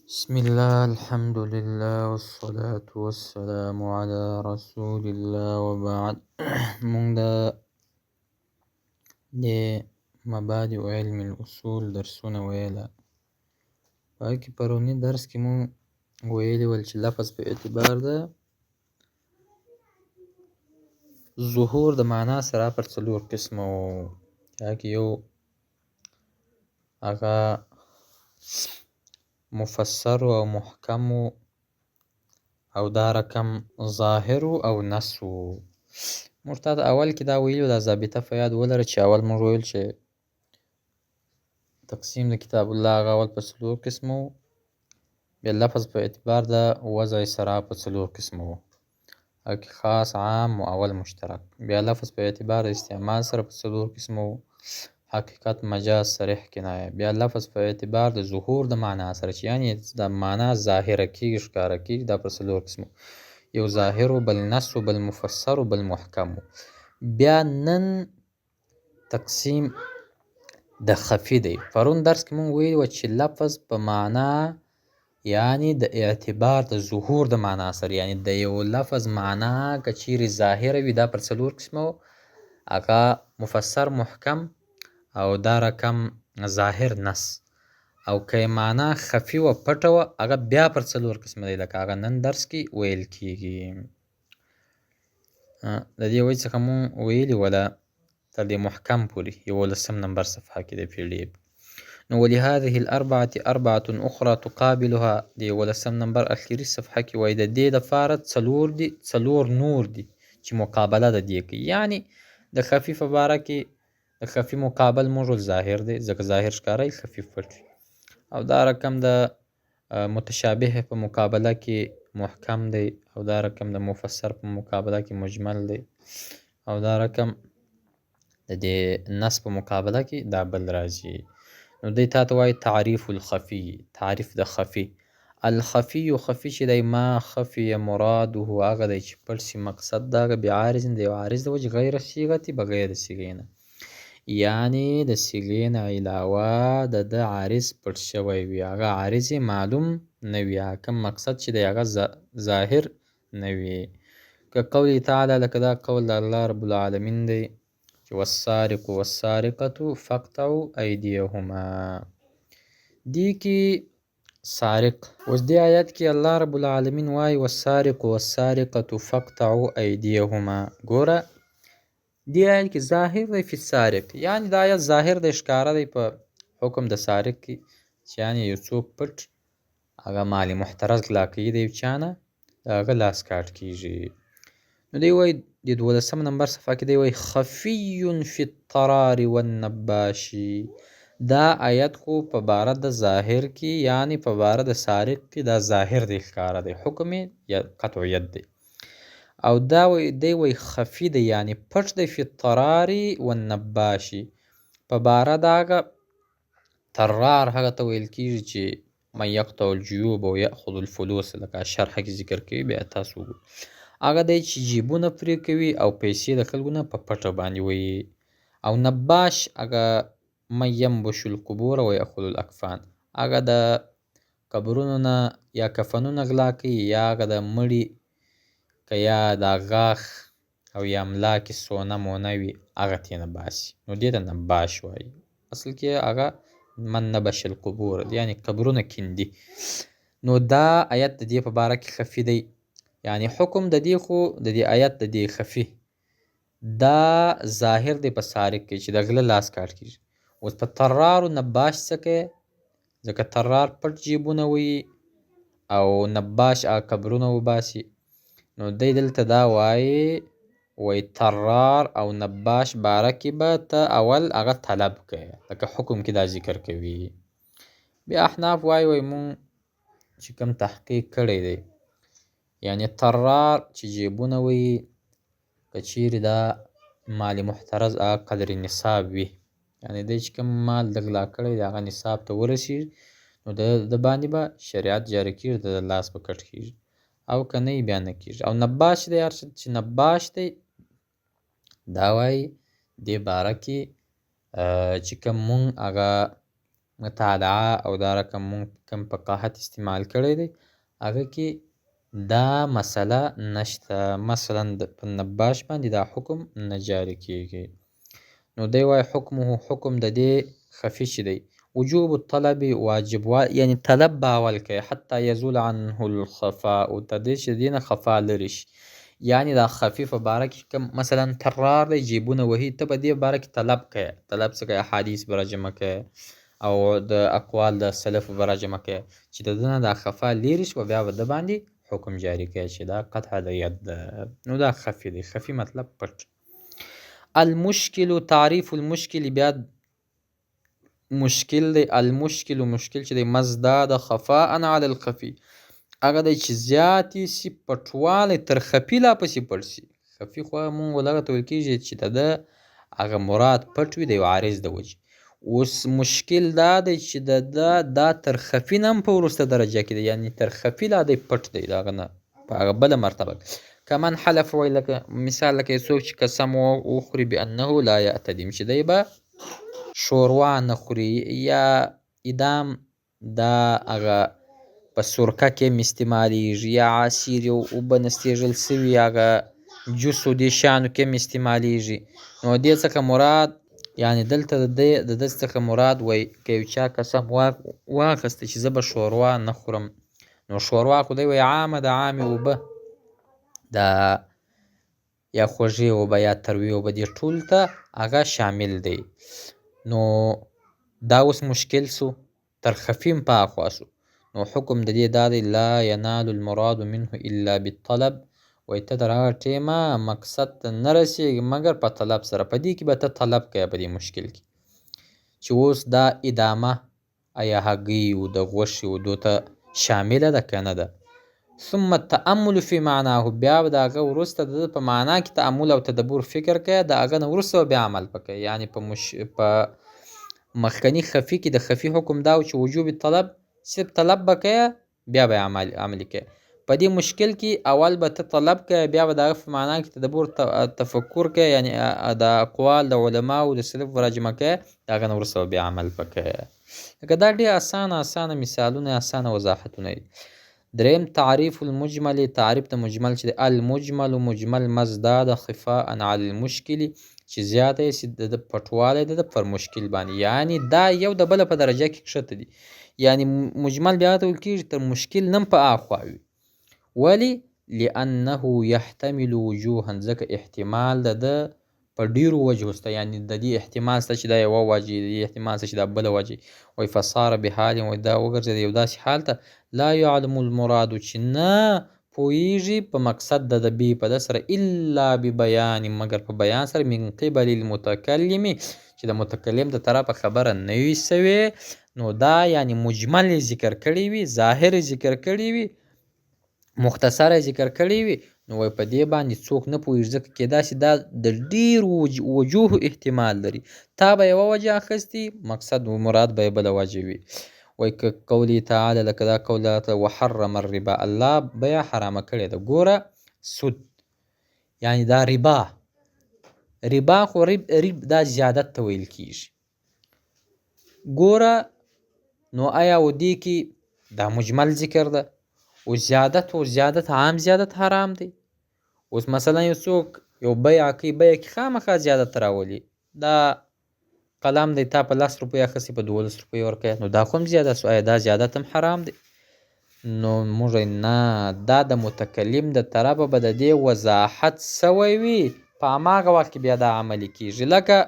بسم الله الحمد لله والصلاة والسلام على رسول الله وبعد مونږ د مبادئ علم الاصول درسونه ویله. په هغې کې پروني درس کې مونږ ویلي ول چې لفظ په اعتبار د ظهور د معنا سره پر څلور قسمه و. هغه کې یو هغه مفسر او محکم او دا رقم ظاهر او نص و. موږ تا د اول کې دا ویلي دا ضابطه په یاد ولره چې اول موږ ویل چې تقسیم د کتاب الله هغه اول په څلور قسمه و، بیا لفظ په اعتبار د وضع سره په څلور قسمه و، هغه کې خاص عام او اول مشترک. بیا لفظ په اعتبار د استعمال سره په څلور قسمه و، حقیقت مجاز صریح کنایه. بیا لفظ په اعتبار د ظهور د معنا سره چې یعنی د معنا ظاهره کېږي ښکاره کېږي، دا پر څلور قسمه، یو ظاهر و، بل نص و، بل مفسر و، بل محکم و. بیا نن تقسیم د خفي دی. پرون درس کې مونږ ویلي وه چې لفظ په معنا یعنی د اعتبار د ظهور د معنا سره، یعنی د یو لفظ معنا که چیرې ظاهره وي دا پر څلور قسمه و، هغه مفسر محکم او دا رقم ظاهر نص، او که معنا خفي وه پټه وه هغه بیا پر څلور قسمه دی، لکه هغه نن درس کې ویل کېږي. د دې وجې څخه مونږ ویلي وله تر دې محکم پورې 11 نمبر صفحه کې د PDF. نو ولهذه الاربعة اربعة اخرى تقابلها، د 11 نمبر اخري صفحه کې وایي د دې دپاره څلور نور دي چې مقابله د دې کوي. یعنی د خفي په باره کې د خفي مقابل موږ ظاهر دی، ځکه ظاهر ښکاره وي، خفي پټ وي. او دا رقم د متشابه په مقابله کې محکم دی، او دا رقم د مفسر په مقابله کې مجمل دی، او دا رقم د دې نص په مقابله کې دا بل راځي. نو دی تا ته وایي تعریف الخفي، تعریف د خفي. الخفي خفي چې دی ما خفي مراده هغه دی چې پټ سي مقصد د هغه بعارض د یو عارض د وجې غیر صیغتي بغیر د صیغې نه، یعنی د صیغې نه علاوه د ده عارض پټ شوی وي، هغه عارض یې معلوم نه وي، کوم مقصد چې دی هغه ظاهر نه وي. که قول تعالی لکه دا قول د الله رب العالمین دی چې والسارق والسارقة فاقطعوا ایدیهما. دې کې سارق، اوس دې آیت کې الله رب العالمین وایي والسارق والسارقة فاقطعوا ایدیهما. ګوره دې آیت کې ظاهر دی فی السارق، یعنی دا آیت ظاهر دی ښکاره دی په حکم د سارق کې چې یعنی یو څوک پټ هغه مال محترز غلا کوي د یو چا نه، د هغه لاس کاټ کېږي. نو دی وایي د 12 نمبر صفحه کې دی وایي خفي فی الطرار والنباشي. دا آیت خو په باره د ظاهر کې یعنی په باره د سارق کې دا ظاهر دی ښکاره دی، حکم یې قطعیت دی. او دا دی وایي خفي دی یعنی پټ دی فی الطرار والنباشي، په باره د هغه طرار هغه ته ویل کېږي چې من یقطع الجیوب او یأخذ الفلوس، لکه شرحه کې ذکر کوي، بیا تاسو وګورئ. هغه دی چې جیبونه پرې کوي او پیسې د خلکو نه په پټه باندې وهي. او نباش هغه من ینبش القبور و یأخذ الاکفان، هغه د قبرونو نه یا کفنونه غلا کوي، یا هغه د مړي که یا د غاښ او یا ملا کې سونه مونه وي هغه ترېنه باسي، نو دې ته نباش وایي. اصل کې هغه من نبش القبور یعنی قبرونه کیندي. نو دا آیت د دې په باره کې خفي دی، یعنی حکم د دې خو د دې آیت د دې خفي دا ظاهر دی په سارق کې چې د غله لاس کاټ کېږي. اوس په طرار و نباش څه کوي، ځکه طرار پټ جیبونه وهي او نباش هغه قبرونه وباسي. نو دی دلته دا وایي طرار او نباش باره کې به ته اول هغه طلب کوي، لکه حکم کې دا ذکر کوي. بیا احناف وایي مونږ چې کوم تحقیق کړی دی، یعنی طرار چې جیبونه وهي که چیرې دا مال محترز هغه قدر نصاب وي، یعنی دی چې کوم مال د غلا کړی دی هغه نصاب ته ورسېږي، نو د باندې به شریعت جاري کېږي، د لاس به کټ کېږي، او که نه بیا نه کېږي. او نباش دی هر څه چې نباش دی دا وایي دې باره کې چې کوم مونږ هغه مطالعه او دا رقم مونږ کوم فقاهت استعمال کړی دی هغه کې دا مسله نشته. مثلا په نباش باندې دا حکم نه جاري کیږي. نو دی وایي حکمه حکم د دې خفي چې دی وجوب الطلب واجب یعنی طلب به اول کوي حتی یزول عنه الخفاء تر دې چې دې نه خفا لرې شي. یعنی دا خفي په باره کې کوم مثلا ترار دی جیبونه وهي ته په دې باره کې طلب کوي. طلب څه کوي؟ احادیث به راجمع کوي او د اقوال د سلف به راجمع کوي چې د ده نه دا خفا لرې شي بیا به د باندې حکم جاري کوي چې دا قطع د ید ده. نو دا خفي دی. خفي مطلب پټ. المشکل تعریف المشکل بیا مشکل دی. المشکل مشکل چې دی مزداد خفاء علی الخفي هغه دی چې زیاتې سي پټوالی تر خفي لا پسې پټ سي. خفي خو مونږ ولغه ته ویل کېږي چې د ده هغه مراد پټ وي د یو عارض د وجې. اوس مشکل دا دی چې د ده دا تر خفي نه هم په وروسته درجه کې دی یعنی تر خفي لا دی پټ دی د هغه نه په هغه بله مرتبه. کمن حلف وایي لکه مثال لکه یو څوک چې قسم وخوري بانه لا یعتدم چې دی به شوروا نه خوري یا ادام دا هغه په سرکه کې هم استعمالیږي یا عصیر یو اوبه نستېږل سوي هغه جوس و دې شیانو کې هم استعمالیږي. نو دې څخه مراد یعنی دلته د ده څخه مراد وایي که یو چا قسم واخیسته چې زه به شوروا نه خورم نو شوروا خو دی وایي عامه د عامې اوبه دا یا خوږې اوبه یا تروې اوبه دې ټول ته هغه شامل دی. نو دا اوس مشکل سو تر خفیم په اخوا سو. نو حکم د دې دا دی لا ینال المراد منه الا بالطلب وایي ته تر هغه ټیمه مقصد ته نه رسېږي مګر په طلب سره. په دې کې به ته طلب کوې په دې مشکل کې چې اوس دا ادامه آیا هګۍ و د غوښې و دو ته شامله ده که نه ده. ثم التأمل فی معناه بیا به د هغه وروسته د په معنا کې تأمل او تدبر فکر کوي د هغه نه وروسته بیا عمل پکوي. یعنی په مخکني خفي کې د خفي حکم دا و چې وجوب طلب صرف طلب به کوي بیا به عملي کوي. په دې مشکل کې اول به ته طلب کوي بیا به د هغه په معنا کې تدبر تفکر کوي یعنی د اقوال د علماو د سلف راجمع کوي د هغه نه وروسته بیا عمل پکوي. لکه دا ډېر اسانه مثالونه اسانه وضاحتونه دي. دریم تعریف المجمل تعریف د مجمل چې المجمل مجمل مزداد خفاء علی المشکل چې زیاته سي د پټوالی د پر مشکل باندې یعنی دا یو د بله په درجه کې کښته دي. یعنی مجمل بیا ته ویل کېږي تر مشکل نم په اخوا وي. ولی لانه یحتمل وجوها ځکه احتمال د ده په ډیرو وجهو سته یعنی د دې احتمال سته چې دا یوه وجه د دې احتمال سته چې دا بله وجه وایي فصار بحال وایي دا وګرځېد یو داسې حال ته لا یعلم المراد چې نه پوهیږي په مقصد د به په ده سره الا ببیان مګر په بیان سره من قبل المتکلم چې د متکلم د طرفه خبره نه وي سوې. نو دا یعنی مجمل ذکر کړی وي ظاهر ذکر کړی وي مختصره ذکر کړی وي نو وایي په دې باندې څوک نه پوهېږي ځکه کېدای شي دا د ډېرو وجوهو احتمال لري. تا به یوه وجه اخیستي مقصد و مراد به یې بله وجه وي. وایي که قولی تعالی لکه دا قول وحرم الربا الله بیه حرامه کړې ده. ګوره سود یعنی دا ربا خو رب دا زیادت ته ویل کېږي. ګوره نو آیا و دې کې دا مجمل ذکر ده و زیادت عام زیادت حرام دی. اوس مثلا یو څوک یو بیع کوي بیع کې خامخا زیادت راولي دا قلم دی تا په 10 روپۍ اخیستې په 12 روپۍ ورکوي نو دا خو هم زیادت سو. آیا دا زیادت هم حرام دی؟ نو موږ نه دا د متکلم د طرفه به د دې وضاحت سوی وي په هماغه وخت کې بیا دا عملي کېږي. لکه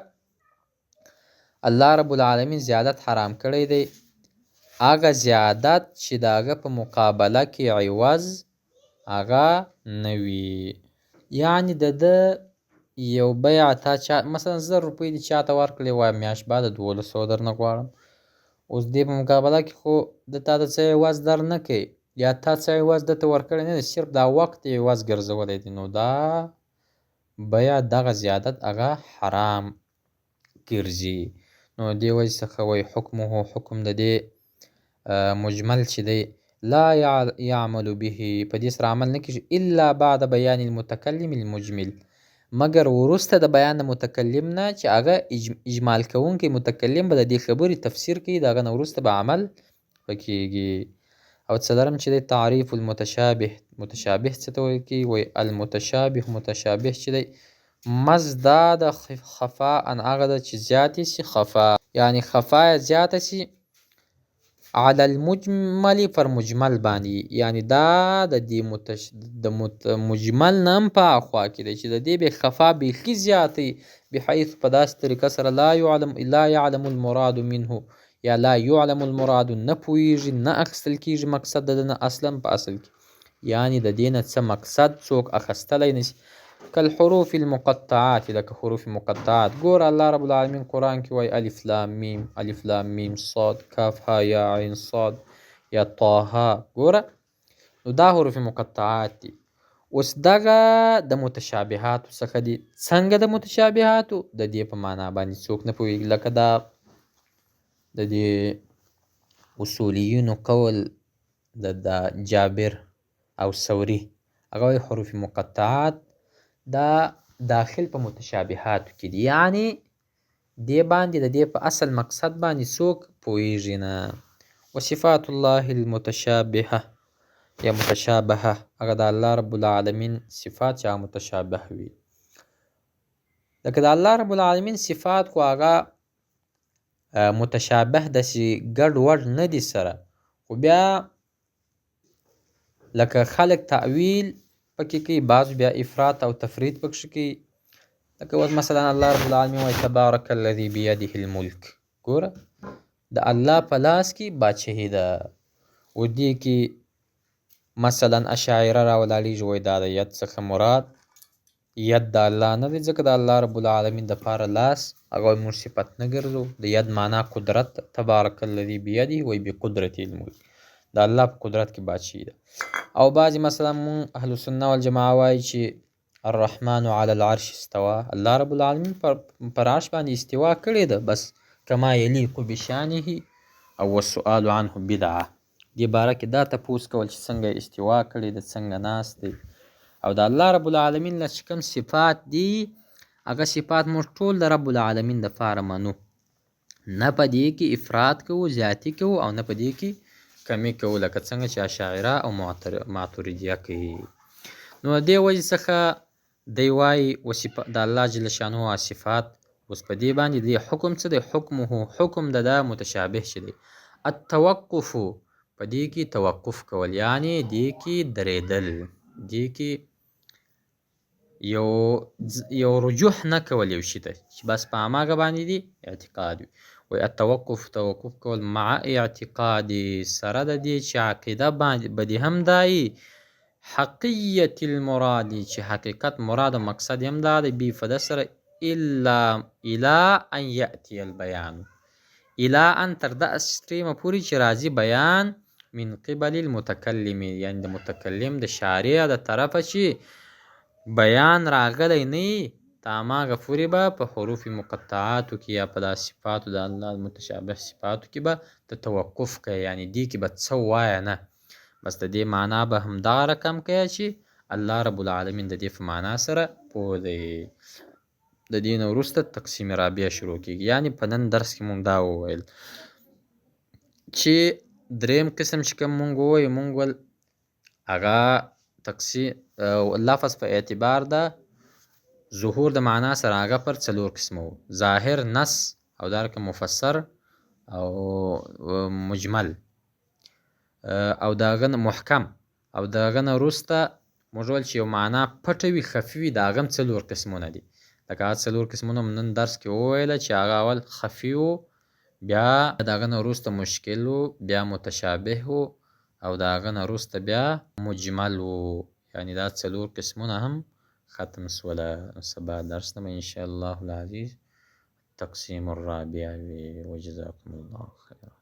الله رب العالمین زیادت حرام کړی دی هغه زیادت چې د هغه په مقابله کې عوض هغه نه وي. یعنی د ده یو بیع تا چا مثلا 1000 روپۍ دې چا ته ورکړې وایه میاشت بعد 1200 درنه غواړم. اوس دې په مقابله کې خو د تا د څه عوض در نه کوي یا تا څه عوض ده ته ورکړی نه دی صرف دا وخت یې عوض ګرځولی دی. نو دا بیع دغه زیادت هغه حرام ګرځي. نو دې وجې څخه وایي حکمه حکم د دې مجمل چې دی لا یعمل به په دې سره عمل نه کېږي الا بعد بیان المتکلم المجمل مګر وروسته د بیان د متکلم نه چې هغه اجمال کوونکی متکلم به د دې خبرې تفسیر کوي، د هغه نه وروسته به عمل وکیږي. او څلورم چې دی تعریف المتشابه. متشابه څه ته ویل کیږي؟ وایي المتشابه متشابه چې دی مزداد خفاء هغه ده چې زیاتې سي خفا، یعنی خفا یې زیاته سي علی المجمل پر مجمل باندې، یعنی دا د دې مجمل نه هم په اخوا کې دی چې د دې به خفا بیخي زیاتې بحیث په داسې طریقه سره لا یعلم المراد منه یا لا یعلم المراد نه پوهېږي نه اخیستل کېږي مقصد د ده نه اصلا په اصل کې، یعنی د دې نه څه مقصد څوک اخیستلی نشي. کالحروف المقطعات لکه حروف مقطعات. ګوره الله رب العالمین قرآن کې وایي الف لام میم، الف لام میم صاد، کاف ها یا عین صاد یا طه. ګوره نو دا حروف مقطعات دي. اوس دغه د متشابهاتو څخه دي. څنګه د متشابهاتو؟ د دې په معنا باندې څوک نه پوهېږي، لکه دا د دې اصولیینو قول د جابر او ثوري، هغه وایي حروف مقطعات دا داخل په متشابهاتو کې دي، یعنی دې باندې د دې په اصل مقصد باندې څوک پوهېږي نه. وصفات الله المتشابهه یا متشابهه هغه د الله رب العالمین صفات چې هغه متشابه وي. لکه د الله رب العالمین صفات خو هغه متشابه داسې ګډ وډ نه دي سره، خو بیا لکه خلق تعویل پکې کوي، بعض بیا افراط او تفرید پکې کوي. لکه اوس مثلا الله رب العالمین وایي تبارک الذي بیده الملک. ګوره د الله په لاس کې بادشاهي ده. و دې کې مثلا اشاعره راولاړېږي وایي دا د ید څخه مراد ید د الله نه دی، ځکه د الله رب العالمین دپاره لاس هغه موږ صفت نه ګرځو. د ید معنا قدرت، تبارک الذي بیده وایي بقدرته الملک، د الله په قدرت کې بادشاهي ده. او بعضې مثلا مونږ اهل السنه والجماعه وایي چې الرحمن علی العرش استوا، الله رب العالمین پر عرش باندې استوا کړې ده، بس کما یلیق بشانه او والسؤال عنه بدعه. دې باره کې دا تپوس کول چې څنګه استوا کړې ده، څنګه ناست دی. او د الله رب العالمین له چې کوم صفات دي هغه صفات موږ ټول د رب العالمین دپاره منو، نه په دې کې افراط کوو زیاتي کوو او نه په دې کې کمی کوو، لکه څنګه چې اشاعره او ماتریدیه کوي. نو د دې وجې څخه دی وایي د الله جل شانه صفات. اوس په دې باندې د حکم څه دی؟ حکمه حکم د دا متشابه چې دی التوقف، په دې کې توقف کول، یعنی دې کې درېدل، دې کې یو رجوح نه کول یو شي ته چې بس په هماغه باندې دی اعتقاد وي. وایي التوقف توقف کول مع اعتقاد سره د دې چې عقیده به دې هم دایي حقیت المراد چې حقیقت مراد او مقصد هم دا دی بي په ده سره الا ان یأتي البیان، الا ان تر داسې ټیمه پورې چې راځي بیان من قبل المتکلم، یعنی د متکلم د شارع د طرفه چې بیان راغلی نه وي تر هماغه پورې به په حروف مقطعاتو کې یا په دا صفاتو د الله متشابه صفاتو کې به ته توقف کوې، یعنی دې کې به څه ووایه نه، بس د دې معنا به همدغه رقم کوې چې الله رب العالمین د دې په معنا سره پوه دی. د دې نه وروسته تقسیم رابعه شروع کېږي، یعنی په نن درس کې مونږ دا وویل چې دریم قسم چې کوم مونږ ووایو مونږ ول هغه تقسیم لفظ په اعتبار د ظهور د معنا سره هغه پر څلور قسمه وو: ظاهر، نص او دارکه مفسر او مجمل او د هغه نه محکم، او د هغه نه وروسته موږ ویل چې یو معنا پټه وي خفي وي، د هغه هم څلور قسمونه دي. لکه هغه څلور قسمونه مو نن درس کې وویله چې هغه اول خفي وو، بیا د هغه نه وروسته مشکل وو، بیا متشابه وو او د هغه نه وروسته بیا مجمل وو. یعنی دا څلور قسمونه هم ختم سوله. سبا درس نه به انشاءالله العزیز تقسیم الرابع وي. وجزاکم الله خیرا.